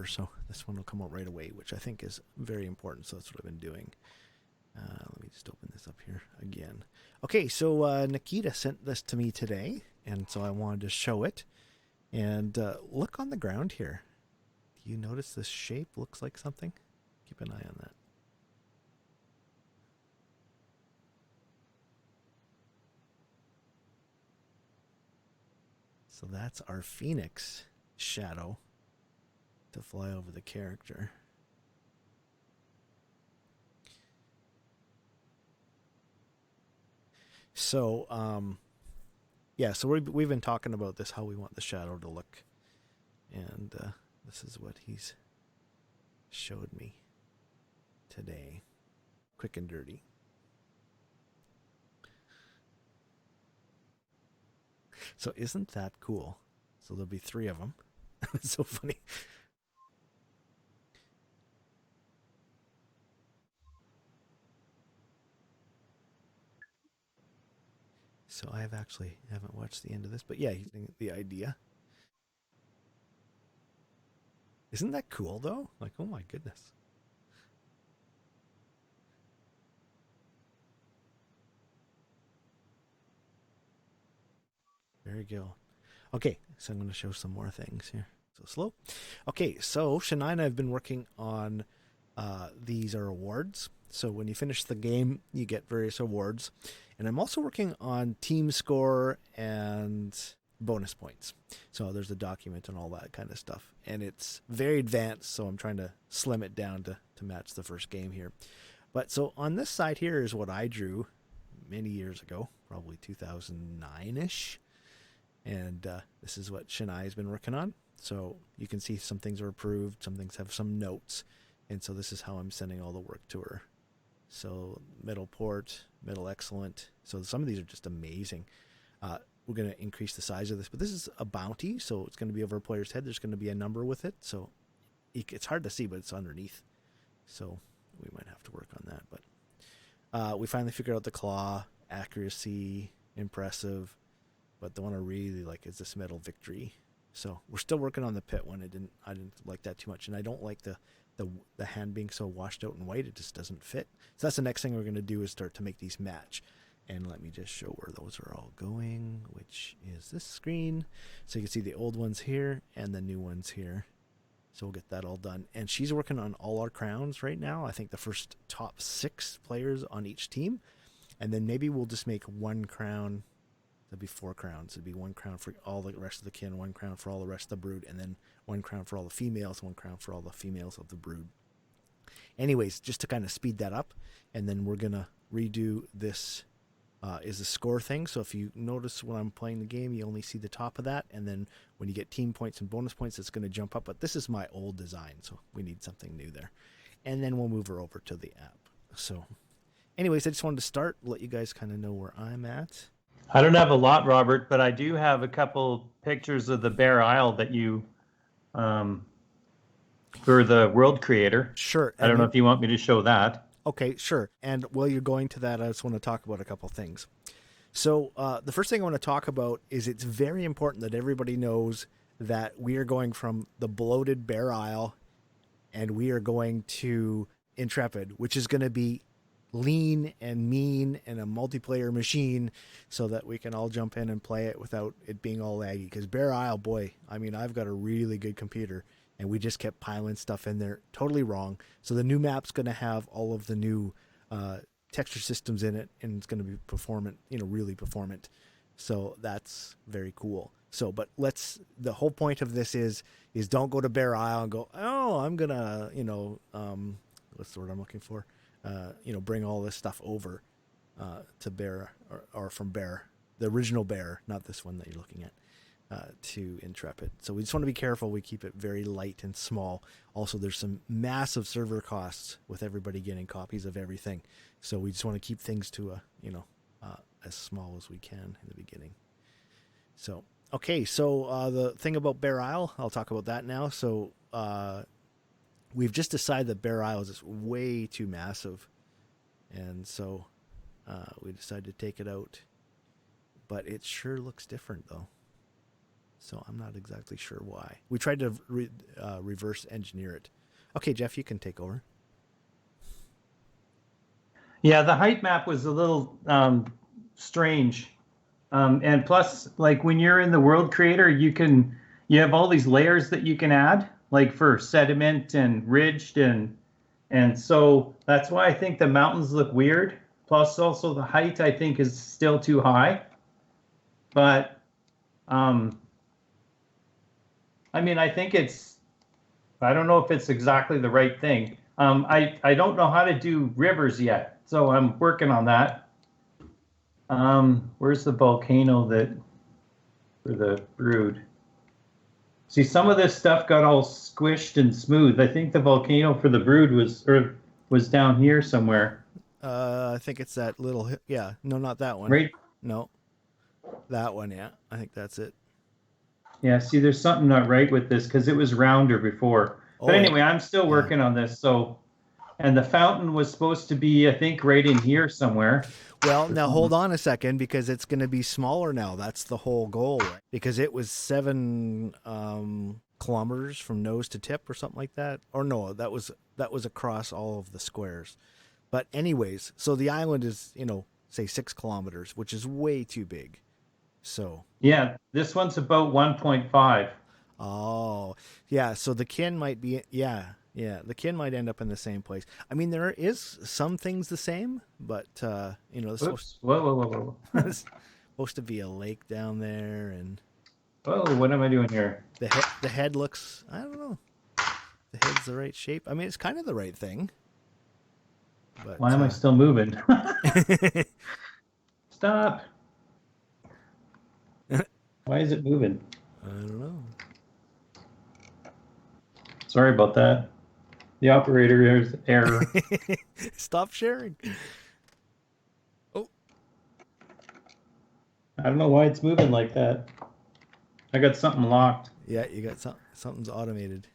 over. So this one will come out right away, which I think is very important. So that's what I've been doing. Let me just open this up here again. Okay, so Nikita sent this to me today, and so I wanted to show it. And look on the ground here. Do you notice this shape looks like something? Keep an eye on that. So that's our Phoenix shadow to fly over the character. So, yeah, so we've been talking about this, how we want the shadow to look. And this is what he's showed me today. Quick and dirty. So isn't that cool? So there'll be 3 of them. It's so funny. So I haven't watched the end of this, but yeah, the idea. Isn't that cool though? Like, oh my goodness. There you go. Okay, so I'm going to show some more things here. So slow. Okay, so Shani and I have been working on these are awards. So when you finish the game, you get various awards. And I'm also working on team score and bonus points. So there's a document and all that kind of stuff. And it's very advanced, so I'm trying to slim it down to match the first game here. But so on this side here is what I drew many years ago, probably 2009-ish. And this is what Shani has been working on. So you can see some things are approved, some things have some notes. And so this is how I'm sending all the work to her. So middle port, middle excellent. So some of these are just amazing. We're going to increase the size of this, but this is a bounty. So it's going to be over a player's head. There's going to be a number with it. So it's hard to see, but it's underneath. So we might have to work on that. But we finally figured out the claw, accuracy, impressive. But the one I really like is this medal victory. So we're still working on the pit one. I didn't like that too much, and I don't like the hand being so washed out and white. It just doesn't fit. So that's the next thing we're going to do is start to make these match. And let me just show where those are all going, which is this screen. So you can see the old ones here and the new ones here. So we'll get that all done. And she's working on all our crowns right now. I think the first top 6 players on each team. And then maybe we'll just make one crown. There'll be 4 crowns. It'd be 1 crown for all the rest of the kin, 1 crown for all the rest of the brood, and then 1 crown for all the females, 1 crown for all the females of the brood. Anyways, just to kind of speed that up, and then we're going to redo this is the score thing. So if you notice when I'm playing the game, you only see the top of that, and then when you get team points and bonus points, it's going to jump up. But this is my old design, so we need something new there. And then we'll move her over to the app. So anyways, I just wanted to start, let you guys kind of know where I'm at. I don't have a lot, Robert, but I do have a couple pictures of the Bear Isle that you, for the world creator. Sure. I don't know if you want me to show that. Okay, sure. And while you're going to that, I just want to talk about a couple things. So the first thing I want to talk about is it's very important that everybody knows that we are going from the bloated Bear Isle and we are going to Intrepid, which is going to be lean and mean and a multiplayer machine so that we can all jump in and play it without it being all laggy. Because Bear Isle, boy, I mean, I've got a really good computer and we just kept piling stuff in there totally wrong. So the new map's going to have all of the new texture systems in it, and it's going to be performant, really performant. So that's very cool. So, but the whole point of this is don't go to Bear Isle and go, oh, I'm going to, what's the word I'm looking for? Bring all this stuff over to Bear or from Bear, the original Bear, not this one that you're looking at, to Intrepid. So we just want to be careful. We keep it very light and small. Also, there's some massive server costs with everybody getting copies of everything. So we just want to keep things to as small as we can in the beginning. So, okay. So the thing about Bear Isle, I'll talk about that now. So we've just decided that Bear Isle is just way too massive. And so we decided to take it out. But it sure looks different, though. So I'm not exactly sure why. We tried to reverse engineer it. Okay, Jeff, you can take over. Yeah, the height map was a little strange. And plus, like when you're in the world creator, you have all these layers that you can add, like for sediment and ridged and so that's why I think the mountains look weird. Plus, also the height I think is still too high. But I mean, I think I don't know if it's exactly the right thing. I don't know how to do rivers yet, so I'm working on that. Where's the volcano for the brood? See, some of this stuff got all squished and smooth. I think the volcano for the brood was down here somewhere. I think it's that little. Yeah, no, not that one. Right? No, that one. Yeah, I think that's it. Yeah. See, there's something not right with this because it was rounder before. Oh, But anyway, I'm still working on this. So, and the fountain was supposed to be, I think, right in here somewhere. Well, now hold on a second because it's going to be smaller now. That's the whole goal, right? Because it was 7 kilometers from nose to tip or something like that. Or no, that was across all of the squares. But anyways, so the island is, say 6 kilometers, which is way too big. So yeah, this one's about 1.5. Oh, yeah. So the kin might be, the kin might end up in the same place. I mean, there is some things the same, but it's Whoa. it's supposed to be a lake down there, and Oh, what am I doing here? the head looks, I don't know, the head's the right shape. I mean, it's kind of the right thing. But why am I still moving? Stop. Why is it moving? I don't know. Sorry about that. The operator has error. Stop sharing. Oh, I don't know why it's moving like that. I got something locked. yeah, you got something's automated.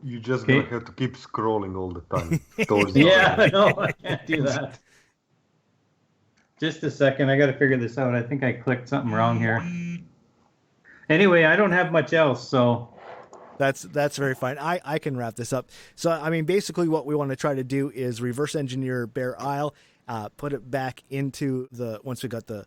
You just gonna have to keep scrolling all the time. Towards Yeah, no, I can't do that. Just a second, I got to figure this out. I think I clicked something wrong here. Anyway, I don't have much else, so That's very fine. I can wrap this up. So, I mean, basically what we want to try to do is reverse engineer Bear Isle, put it back into once we got the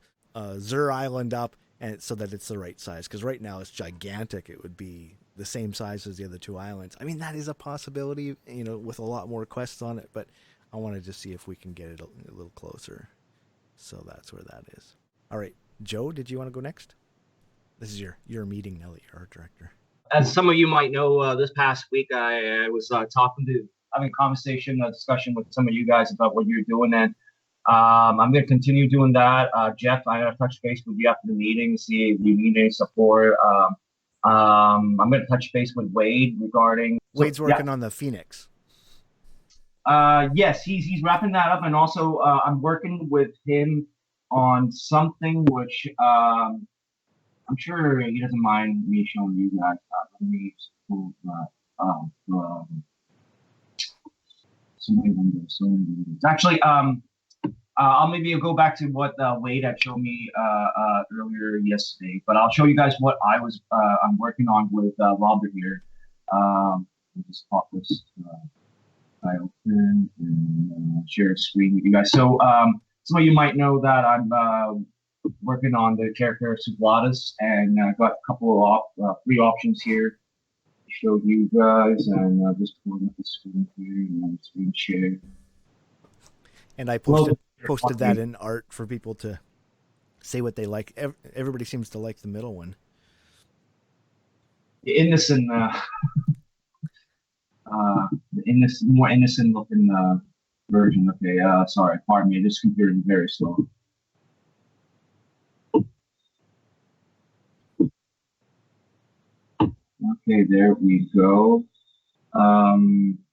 Zur Island up, and so that it's the right size. Because right now it's gigantic. It would be the same size as the other 2 islands. I mean, that is a possibility, with a lot more quests on it, but I wanted to see if we can get it a little closer. So that's where that is. All right. Joe, did you want to go next? This is your meeting now that you're art director. As some of you might know, this past week I was having a discussion with some of you guys about what you're doing, and I'm going to continue doing that. Jeff, I'm going to touch base with you after the meeting, see if you need any support. I'm going to touch base with Wade regarding. Wade's working on the Phoenix. Yes, he's wrapping that up, and also I'm working with him on something which I'm sure he doesn't mind me showing you guys. So many windows. Actually, I'll maybe go back to what Wade had shown me earlier yesterday, but I'll show you guys what I'm working on with Robert here. I'll just pop this. I open and share a screen with you guys. So some of you might know that I'm working on the character Sublatus, and I've got a couple of 3 options here to show you guys, and just pulling up the screen here and screen share. And I posted that in art for people to say what they like. Everybody seems to like the middle one. The innocent, more innocent looking version. Okay, sorry, pardon me. This computer is very slow. Okay, there we go.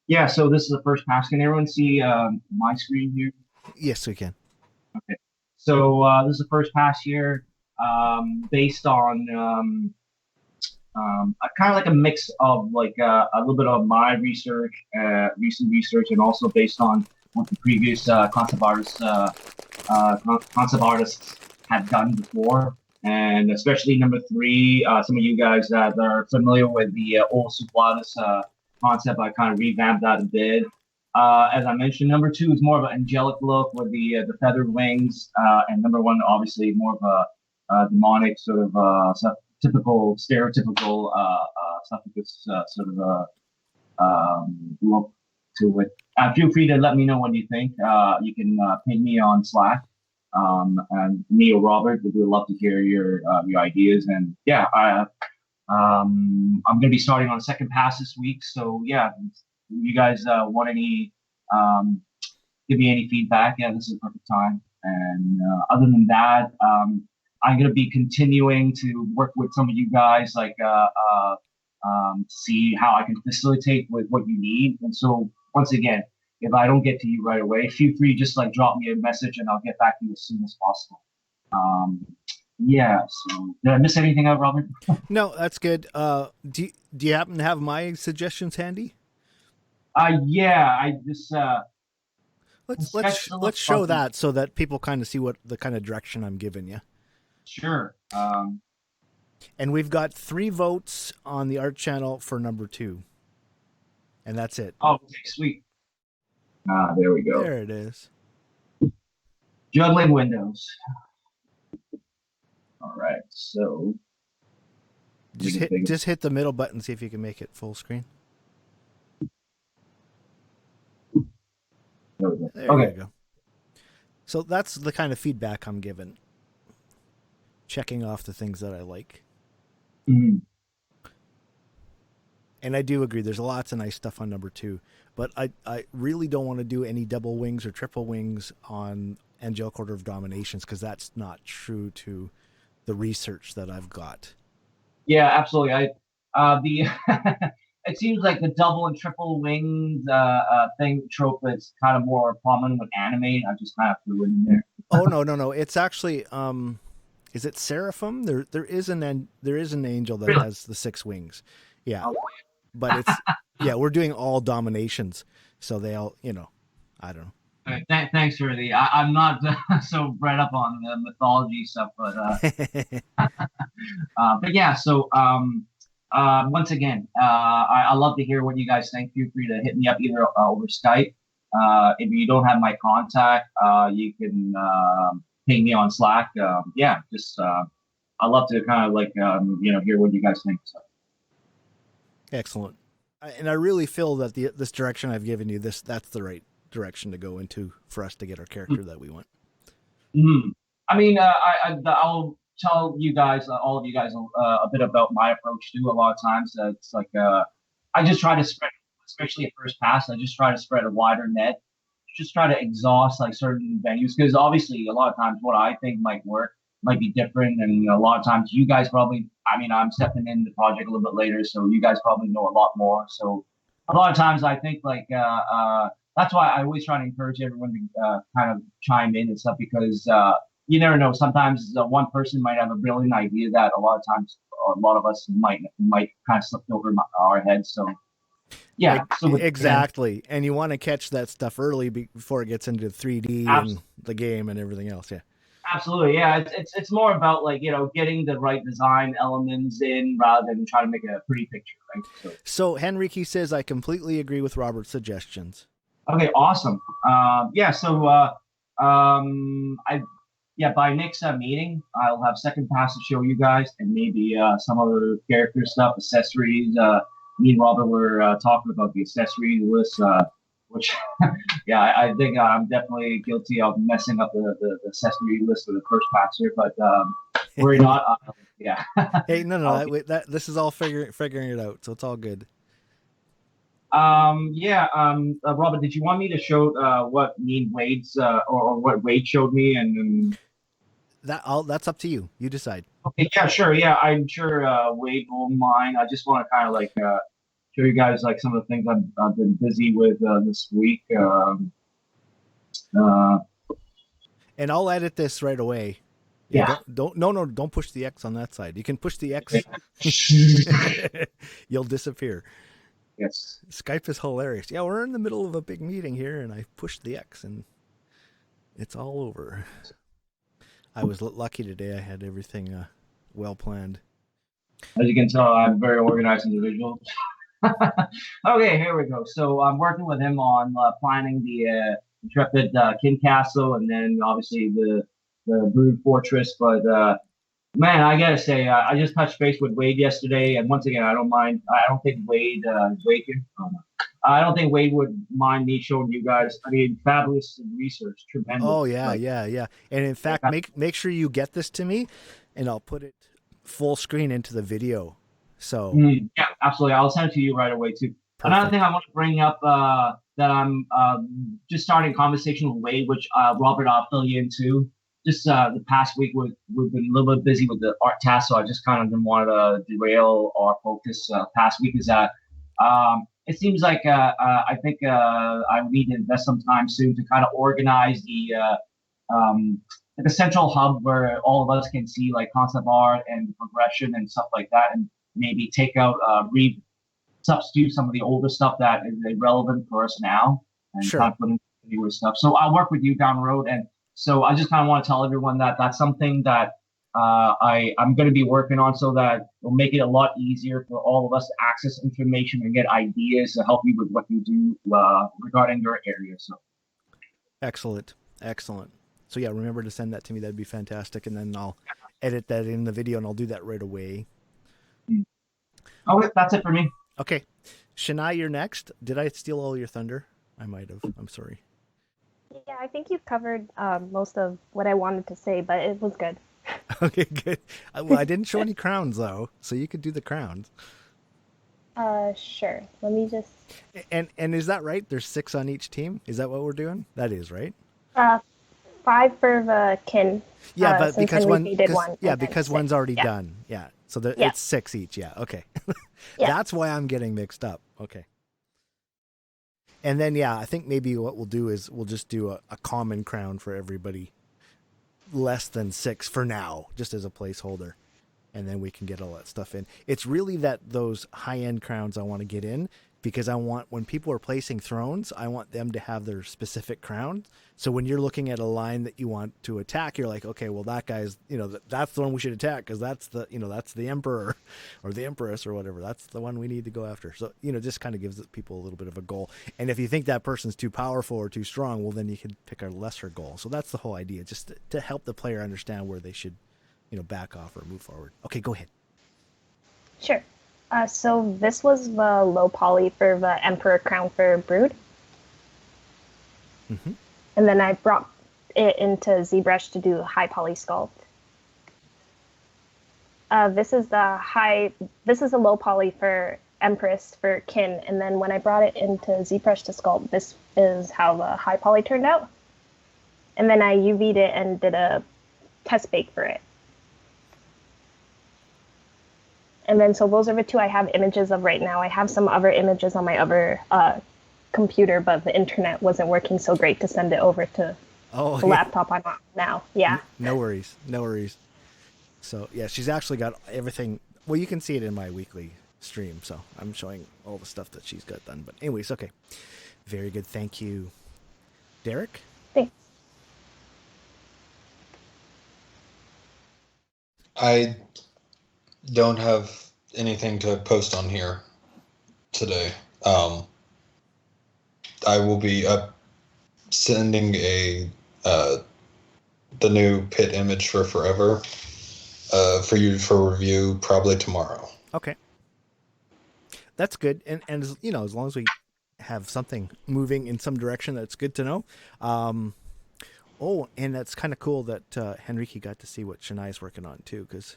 Yeah, so this is the first pass. Can everyone see my screen here? Yes, we can. Okay, so this is the first pass here, based on kind of like a mix of like a little bit of my research, recent research, and also based on what the previous concept artists had done before. and especially number 3. Some of you guys that are familiar with the old Suplatus concept, I kind of revamped that a bit. As I mentioned, number 2 is more of an angelic look with the feathered wings, and number 1 obviously more of a demonic sort of typical stereotypical suffix sort of look to it. Feel free to let me know what you think. You can ping me on Slack, and me or Robert. We would love to hear your ideas. And yeah, I'm going to be starting on second pass this week. So yeah, if you guys want any, give me any feedback, yeah, this is the perfect time. And other than that, I'm going to be continuing to work with some of you guys, like to see how I can facilitate with what you need. And so once again, if I don't get to you right away, feel free just like drop me a message and I'll get back to you as soon as possible. Yeah. So did I miss anything out, Robert? No, that's good. Do you happen to have my suggestions handy? Yeah. I just let's show that so that people kind of see what the kind of direction I'm giving you. Sure. And we've got 3 votes on the art channel for number 2. And that's it. Oh, okay, sweet. There we go. There it is. Juggling windows. All right, so just hit the middle button, see if you can make it full screen. There we go. There okay. you go. So that's the kind of feedback I'm given. Checking off the things that I like. Mm-hmm. And I do agree, there's lots of nice stuff on number 2, but I really don't want to do any double wings or triple wings on Angelic Order of Dominations, because that's not true to the research that I've got. Yeah, absolutely. It seems like the double and triple wings trope is kind of more prominent with anime. I just kind of threw it in there. Oh no! It's actually is it Seraphim? There is an angel that Really? has the 6 wings. Yeah. Oh. But it's yeah, we're doing all dominations, so they all, I don't know. Right, thanks for the. I'm not so bred up on the mythology stuff, but but yeah. So once again, I love to hear what you guys think. Feel free to hit me up either over Skype. If you don't have my contact, you can ping me on Slack. Yeah, just I love to kind of like hear what you guys think. So. Excellent. And I really feel that this direction I've given you, that's the right direction to go into for us to get our character that we want. Mm-hmm. I mean, I'll tell you guys, all of you guys, a bit about my approach too. A lot of times, it's like I just try to spread, especially at first pass. I just try to spread a wider net. Just try to exhaust like certain venues, because obviously a lot of times what I think might work might be different, and a lot of times you guys probably. I mean, I'm stepping in the project a little bit later, so you guys probably know a lot more. So a lot of times I think like that's why I always try to encourage everyone to kind of chime in and stuff, because you never know. Sometimes one person might have a brilliant idea that a lot of times a lot of us might kind of slip over our heads. So yeah, exactly. And you want to catch that stuff early before it gets into 3D and the game and everything else. Yeah. Absolutely, yeah. It's more about like getting the right design elements in rather than trying to make a pretty picture, right? So Henrique says I completely agree with Robert's suggestions. Okay, awesome. Yeah. So by next meeting, I'll have second pass to show you guys, and maybe some other character stuff, accessories. Me and Robert were talking about the accessories list. Which, yeah, I think I'm definitely guilty of messing up the accessory list for the first passer, but we're not. Yeah. Hey, no, this is all figuring it out, so it's all good. Robert, did you want me to show what me and Wade's or what Wade showed me, and that's up to you. You decide. Okay, yeah, sure, yeah, I'm sure Wade won't mind. I just want to kind of like. Show you guys like some of the things I've been busy with this week. And I'll edit this right away. Yeah. Don't push the X on that side. You can push the X. You'll disappear. Yes. Skype is hilarious. Yeah, we're in the middle of a big meeting here, and I pushed the X, and it's all over. I was lucky today. I had everything well planned. As you can tell, I'm a very organized individual. Okay, here we go. So I'm working with him on planning the Intrepid King Castle, and then obviously the Brood Fortress. But man, I gotta say, I just touched base with Wade yesterday, and once again, I don't mind. I don't think Wade can. Oh, no. I don't think Wade would mind me showing you guys. I mean, fabulous research, tremendous. Oh yeah, like, yeah. And in fact, make sure you get this to me, and I'll put it full screen into the video. So yeah, absolutely. I'll send it to you right away too. Perfect. Another thing I want to bring up that I'm just starting a conversation with Wade, which Robert, I'll fill you into. Just the past week, we've been a little bit busy with the art task, so I just kind of didn't want to derail our focus. Past week is that it seems like I think I need to invest some time soon to kind of organize like a central hub where all of us can see like concept art and the progression and stuff like that, and maybe take out substitute some of the older stuff that is irrelevant for us now, and Sure. kind of put in newer stuff. So I'll work with you down the road, and so I just kind of want to tell everyone that that's something that I'm going to be working on, so that will make it a lot easier for all of us to access information and get ideas to help you with what you do regarding your area. So Excellent. So yeah, remember to send that to me. That'd be fantastic, and then I'll edit that in the video, and I'll do that right away. Okay, that's it for me. Okay, Shani, you're next. Did I steal all your thunder? I might have. I'm sorry. Yeah, I think you've covered most of what I wanted to say, but it was good. Okay, good. Well, I didn't show any crowns though, so you could do the crowns. Sure. Let me just. And is that right? There's 6 on each team. Is that what we're doing? That is right. 5 for the kin. Yeah, but since because Henrique did one, because six. one's already Yeah. done. Yeah, so Yeah. it's 6 each. Yeah, okay. Yeah. That's why I'm getting mixed up. Okay. And then yeah, I think maybe what we'll do is we'll just do a common crown for everybody, less than 6 for now, just as a placeholder, and then we can get all that stuff in. It's really that those high-end crowns I want to get in, because I want, when people are placing thrones, I want them to have their specific crown. So when you're looking at a line that you want to attack, you're like, okay, well that guy's, that's the one we should attack, because that's the emperor or the empress or whatever. That's the one we need to go after. So, just kind of gives people a little bit of a goal. And if you think that person's too powerful or too strong, well, then you could pick a lesser goal. So that's the whole idea, just to help the player understand where they should, back off or move forward. Okay, go ahead. Sure. So this was the low poly for the Emperor crown for Brood. Mm-hmm. And then I brought it into ZBrush to do high poly sculpt. This is the low poly for Empress for kin. And then when I brought it into ZBrush to sculpt, this is how the high poly turned out. And then I UV'd it and did a test bake for it. And then, so those are the 2 I have images of right now. I have some other images on my other computer, but the internet wasn't working so great to send it over to the laptop I'm on now. Yeah. No worries. So, yeah, she's actually got everything. Well, you can see it in my weekly stream, so I'm showing all the stuff that she's got done. But anyways, okay. Very good. Thank you. Derrik? Thanks. I don't have anything to post on here today. I will be sending the new pit image for Forever for you for review probably tomorrow. Okay, that's good. And as long as we have something moving in some direction, that's good to know. And that's kind of cool that Henrique got to see what Shani's working on too, because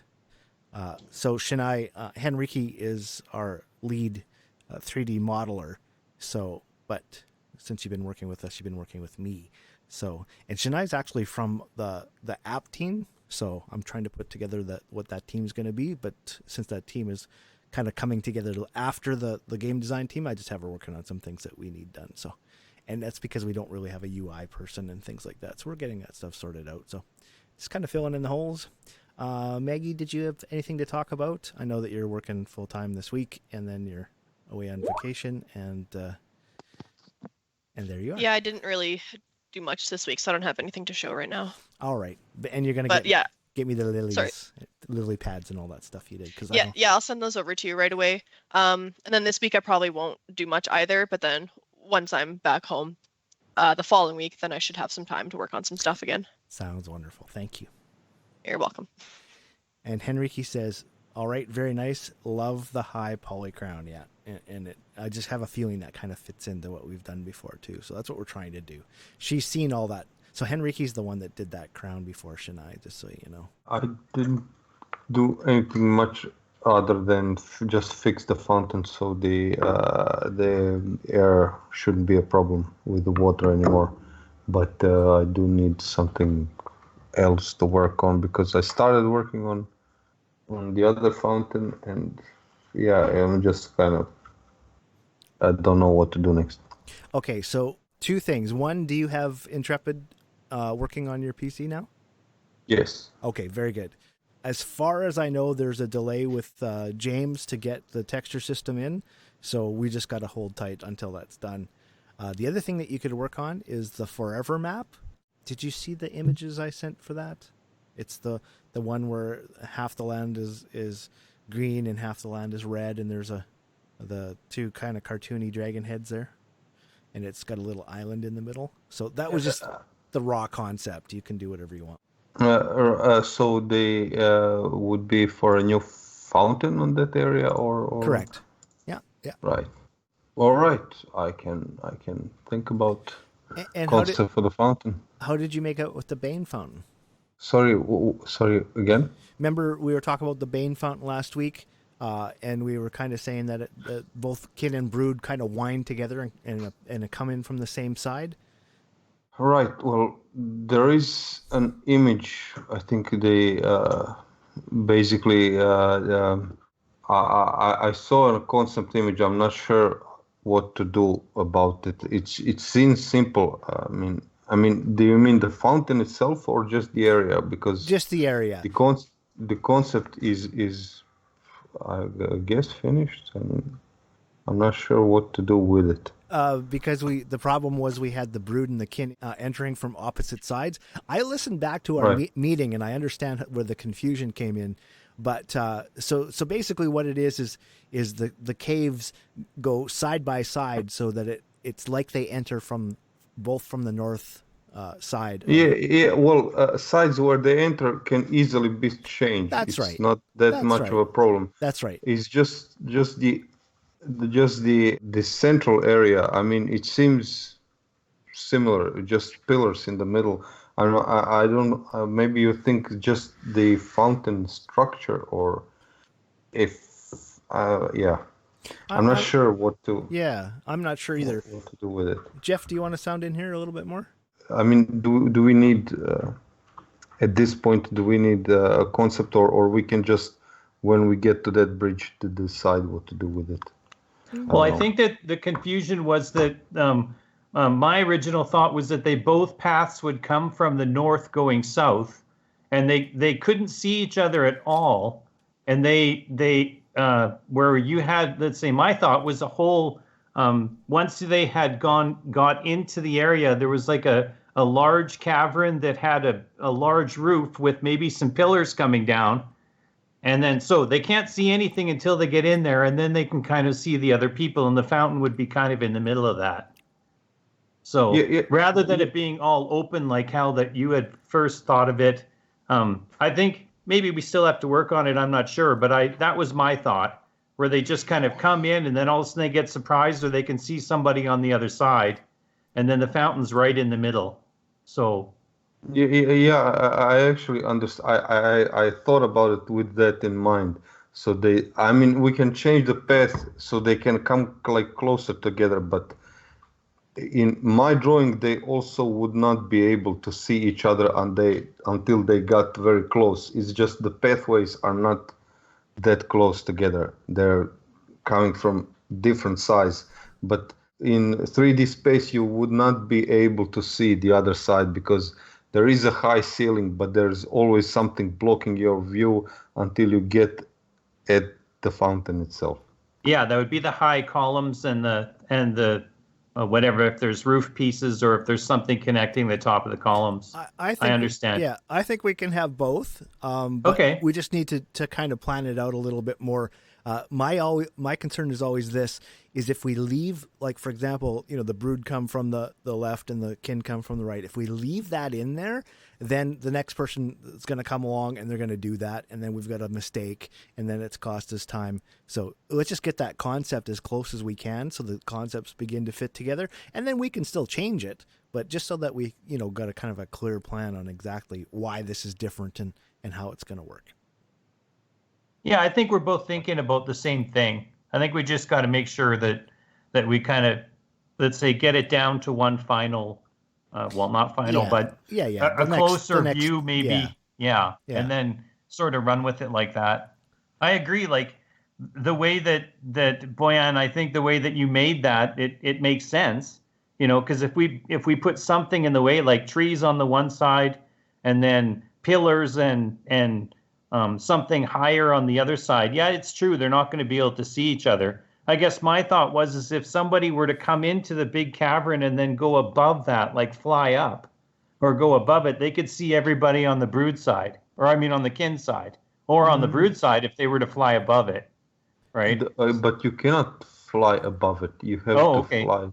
so Shani, Henrique is our lead 3D modeler. So, but since you've been working with us, you've been working with me. So, and Shani's actually from the app team. So I'm trying to put together what that team's going to be. But since that team is kind of coming together after the game design team, I just have her working on some things that we need done. So, and that's because we don't really have a UI person and things like that. So we're getting that stuff sorted out. So just kind of filling in the holes. Maggie, did you have anything to talk about? I know that you're working full time this week, and then you're away on vacation, and there you are. Yeah, I didn't really do much this week, so I don't have anything to show right now. All right, and you're gonna get me the lilies, lily pads, and all that stuff you did. Yeah, I'll send those over to you right away. And then this week I probably won't do much either. But then once I'm back home, the following week, then I should have some time to work on some stuff again. Sounds wonderful. Thank you. You're welcome. And Henrique says, "All right, very nice. Love the high poly crown." Yeah, and I just have a feeling that kind of fits into what we've done before too. So that's what we're trying to do. She's seen all that. So Henrique's the one that did that crown before Shani, just so you know. I didn't do anything much other than just fix the fountain, so the air shouldn't be a problem with the water anymore. But I do need something else to work on, because I started working on the other fountain, and yeah, I'm just kind of, I don't know what to do next. Okay, so 2 things. One, do you have Intrepid working on your PC now? Yes. Okay, very good. As far as I know, there's a delay with James to get the texture system in, so we just got to hold tight until that's done. The other thing that you could work on is the Forever map. Did you see the images I sent for that? It's the one where half the land is green and half the land is red, and there's the 2 kind of cartoony dragon heads there, and it's got a little island in the middle. So that was just the raw concept. You can do whatever you want. So they would be for a new fountain on that area, or correct? Yeah. Right. All right. I can think about and concept for the fountain. How did you make out with the Bane fountain? Sorry again. Remember we were talking about the Bane fountain last week, and we were kind of saying that both kin and brood kind of wind together and come in from the same side. Right. Well, there is an image. I think they basically. I saw a concept image. I'm not sure what to do about it. It seems simple. I mean, do you mean the fountain itself or just the area? Because just the area. The concept is I guess finished. I mean, I'm not sure what to do with it. Because the problem was we had the brood and the kin entering from opposite sides. I listened back to our meeting, and I understand where the confusion came in. But so basically, what it is the caves go side by side, so that it's like they enter both from the north side. Yeah. Well, sides where they enter can easily be changed. That's right. It's not that much of a problem. That's right. It's just the central area. I mean, it seems similar, just pillars in the middle. I don't. Maybe you think just the fountain structure, or if yeah. I'm not sure what to. Yeah, I'm not sure either. What to do with it. Jeff, do you want to sound in here a little bit more? I mean, do we need at this point? Do we need a concept, or we can just, when we get to that bridge, to decide what to do with it? Well, I think that the confusion was that my original thought was that both paths would come from the north going south, and they couldn't see each other at all. And they where you had, let's say, my thought was a whole, once they had got into the area, there was like a large cavern that had a large roof with maybe some pillars coming down. And then, so they can't see anything until they get in there, and then they can kind of see the other people, and the fountain would be kind of in the middle of that. So rather than it being all open like how that you had first thought of it, I think maybe we still have to work on it. I'm not sure, but that was my thought, where they just kind of come in, and then all of a sudden they get surprised, or they can see somebody on the other side, and then the fountain's right in the middle. So. Yeah, I actually understand. I thought about it with that in mind. So we can change the path so they can come like closer together. But in my drawing, they also would not be able to see each other until they got very close. It's just the pathways are not that close together. They're coming from different sides. But in 3D space, you would not be able to see the other side, because there is a high ceiling, but there's always something blocking your view until you get at the fountain itself. Yeah, that would be the high columns and the whatever, if there's roof pieces or if there's something connecting the top of the columns. I think, I understand. Yeah, I think we can have both. But Okay. we just need to kind of plan it out a little bit more. My concern is always this: is if we leave, like for example, the brood come from the left and the kin come from the right. If we leave that in there, then the next person is going to come along and they're going to do that, and then we've got a mistake, and then it's cost us time. So let's just get that concept as close as we can, so the concepts begin to fit together, and then we can still change it, but just so that we got a kind of a clear plan on exactly why this is different and how it's going to work. Yeah, I think we're both thinking about the same thing. I think we just got to make sure that we kind of, let's say, get it down to one final, well, not final, but a closer view maybe. Yeah. And then sort of run with it like that. I agree. Like the way that Bojan, I think the way that you made that, it makes sense, because if we put something in the way, like trees on the one side and then pillars and something higher on the other side. Yeah, it's true. They're not going to be able to see each other. I guess my thought was if somebody were to come into the big cavern and then go above that, like fly up or go above it, they could see everybody on the brood side, or I mean on the kin side, or on the brood side if they were to fly above it, right? But you cannot fly above it. You have to fly.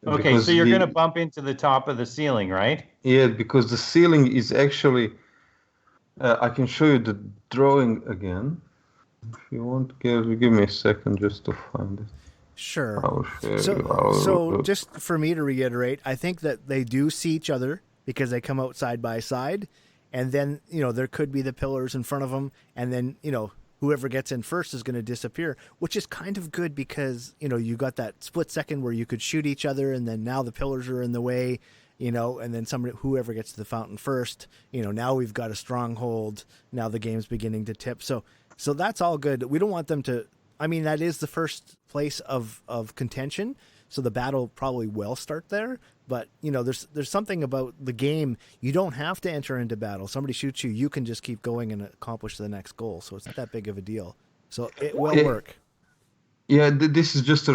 Okay, so you're going to bump into the top of the ceiling, right? Yeah, because the ceiling is actually... I can show you the drawing again. If you want, give me a second just to find it. Sure. So just for me to reiterate, I think that they do see each other because they come out side by side, and then there could be the pillars in front of them, and then whoever gets in first is going to disappear, which is kind of good because you got that split second where you could shoot each other, and then now the pillars are in the way. And then whoever gets to the fountain first, now we've got a stronghold. Now the game's beginning to tip. So that's all good. We don't want them to, that is the first place of contention. So the battle probably will start there. But, there's something about the game. You don't have to enter into battle. Somebody shoots you, you can just keep going and accomplish the next goal. So it's not that big of a deal. So it will work. Yeah, this is just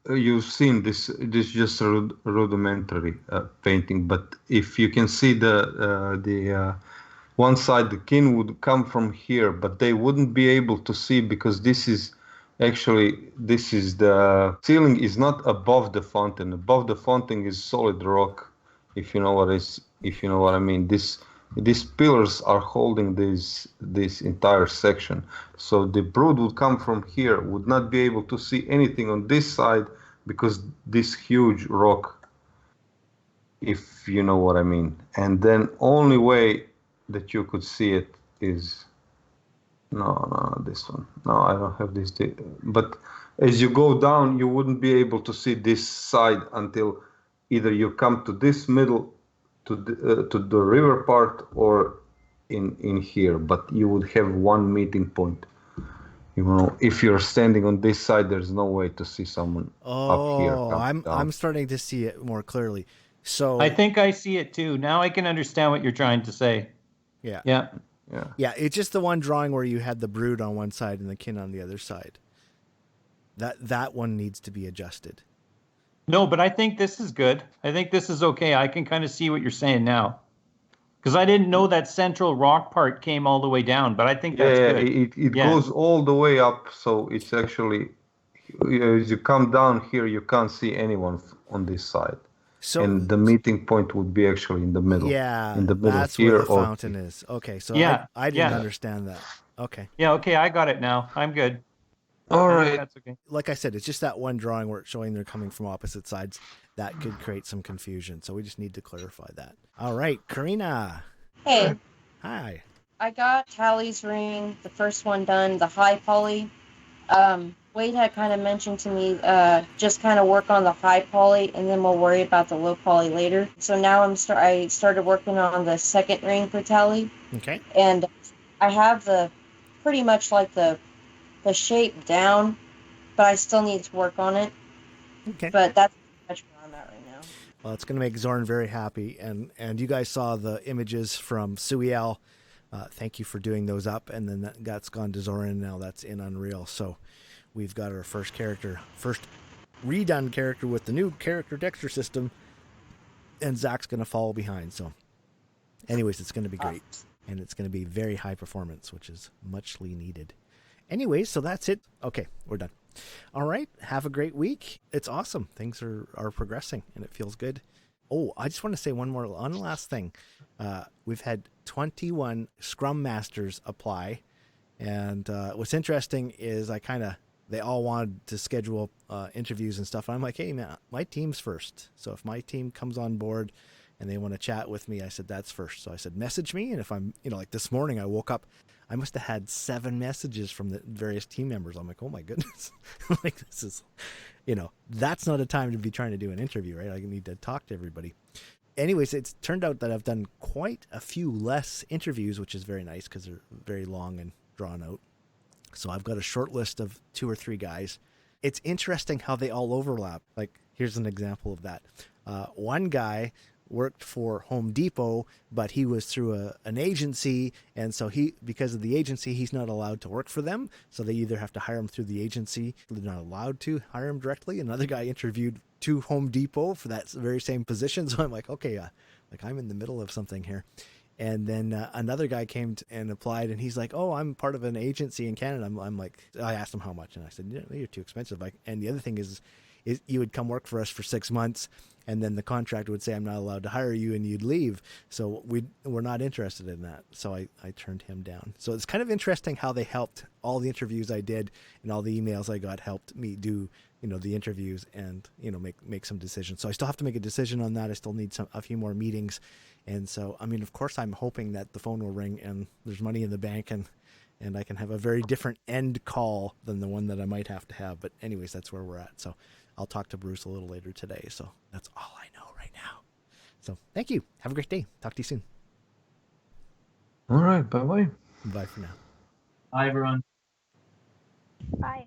you've seen this is just a rudimentary painting, but if you can see the one side, the kin would come from here, but they wouldn't be able to see because this is the ceiling is not above the fountain. Above the fountain is solid rock, if you know what I mean. These pillars are holding this entire section. So the brood would come from here, would not be able to see anything on this side because this huge rock, if you know what I mean. And then only way that you could see it is no, this one. No, I don't have this. But as you go down, you wouldn't be able to see this side until either you come to this middle to the river part or in here, but you would have one meeting point. If you're standing on this side, there's no way to see someone up here. I'm starting to see it more clearly. So I think I see it too. Now I can understand what you're trying to say. Yeah. It's just the one drawing where you had the brood on one side and the kin on the other side. That one needs to be adjusted. No, but I think this is good. I think this is okay. I can kind of see what you're saying now. Because I didn't know that central rock part came all the way down, but I think that's good. It goes all the way up, so it's actually, as you come down here, you can't see anyone on this side. So, and the meeting point would be actually in the middle. Yeah, in the middle that's here where the fountain is. Okay, so I didn't understand that. Okay. Yeah, okay, I got it now. I'm good. All right. That's okay. Like I said, it's just that one drawing where it's showing they're coming from opposite sides. That could create some confusion. So we just need to clarify that. All right, Karena. Hey. Hi. I got Tally's ring, the first one done, the high poly. Wade had kind of mentioned to me, just kind of work on the high poly, and then we'll worry about the low poly later. So now I started working on the second ring for Tally. Okay. And I have pretty much like the shape down, but I still need to work on it. Okay. But that's pretty much where I'm at right now. Well, it's going to make Zorn very happy. And you guys saw the images from Suiel. Thank you for doing those up. And then that's gone to Zoran. Now that's in Unreal. So we've got our first redone character with the new character texture system, and Zach's going to follow behind. So, anyways, it's going to be great, and it's going to be very high performance, which is muchly needed. Anyways, so that's it. Okay, we're done. All right, have a great week. It's awesome. Things are progressing, and it feels good. Oh, I just want to say one last thing. We've had 21 Scrum Masters apply, and what's interesting is they all wanted to schedule interviews and stuff. And I'm like, hey, man, my team's first. So if my team comes on board and they want to chat with me, I said, that's first. So I said, message me. And if I'm, like this morning, I woke up, I must have had 7 messages from the various team members. I'm like, oh my goodness. Like, this is, that's not a time to be trying to do an interview, right? I need to talk to everybody. Anyways, it's turned out that I've done quite a few less interviews, which is very nice because they're very long and drawn out. So I've got a short list of 2 or 3 guys. It's interesting how they all overlap. Like, here's an example of that. One guy worked for Home Depot, but he was through an agency, and so because of the agency, he's not allowed to work for them. So they either have to hire him through the agency, they're not allowed to hire him directly. Another guy interviewed to Home Depot for that very same position. So I'm like, okay, like I'm in the middle of something here. And then another guy came and applied, and he's like, oh, I'm part of an agency in Canada. I'm like, I asked him how much, and I said, you're too expensive. And the other thing is you would come work for us for 6 months, and then the contract would say, I'm not allowed to hire you, and you'd leave. So we're not interested in that. So I turned him down. So it's kind of interesting how they helped. All the interviews I did and all the emails I got helped me do, the interviews and, make some decisions. So I still have to make a decision on that. I still need a few more meetings. And so, of course, I'm hoping that the phone will ring and there's money in the bank and I can have a very different end call than the one that I might have to have. But anyways, that's where we're at. So I'll talk to Bruce a little later today. So that's all I know right now. So thank you. Have a great day. Talk to you soon. All right. Bye-bye. Bye for now. Hi, everyone. Bye.